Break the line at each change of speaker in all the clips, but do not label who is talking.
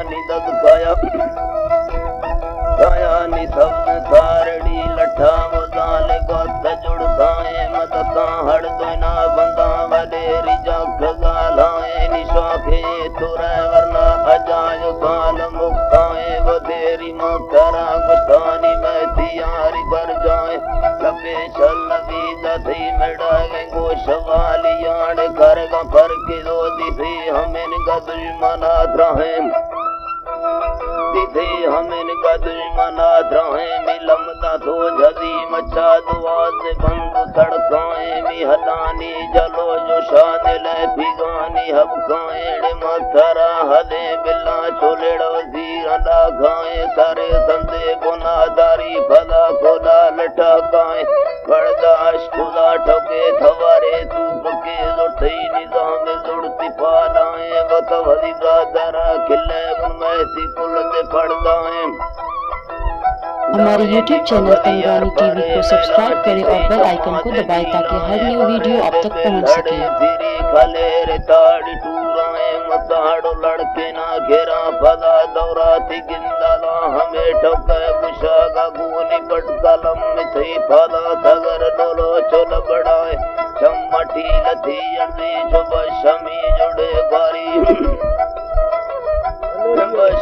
निदद काया काया नि सब सारड़ी लठा वजाले गोत जुड़ताए मदता हड़ दोना बंदा वडेरी जग गालाए निशाखे तुरे वरना अजाय बाल मुक्ताए वदेरी मकरा गुस्तानी में तियारी बर जाए लबे छलवी दधी मेड़ागे गोशवाली याड़ करगा पर के दो दिसे हमें गदुल मना द्राहें दिसे हमें गदुल मना द्राहें मिलमदा तो जदी मचा दुआज बंद सड़काएं मी हलानी जलो जो शान ले भिगानी हबकाएं मथरा हले बिल्ला चोलेड़ो जीरा गाएं सारे संदे बुनादारी भला खुदा लटकाएं बर्दाश्त खुदा ठोके थवारे तू पके लुटई निजाम जुड़ती पालाएं बतवरी गादरा खिले मैसी कुल दे पड़दाएं।
हमारे YouTube चैनल तंगानी टीवी को सब्सक्राइब करें और बेल आइकन को दबाएं ताकि हर न्यू वीडियो आप तक पहुंच सके।
मसाड़ो लड़के ना घेरा फला दौरा थी गिंदला हमें ठोके बुशागा गुनी पटकलम थी फला सगर डोलो चोल बड़ाए चम्मटी लथी अंधी शुभ शमी जुड़े बारी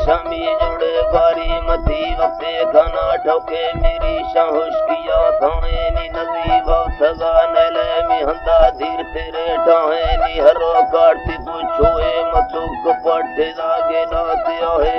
शमी जुड़े बारी मती वक्ते खाना ठोके मेरी शाहुश किया थाए नी नजीबा सगा नले में हंदा धीर तेरे ठाए नी हरो काटती पूछोए मसुक पट्टे लागे नाते आए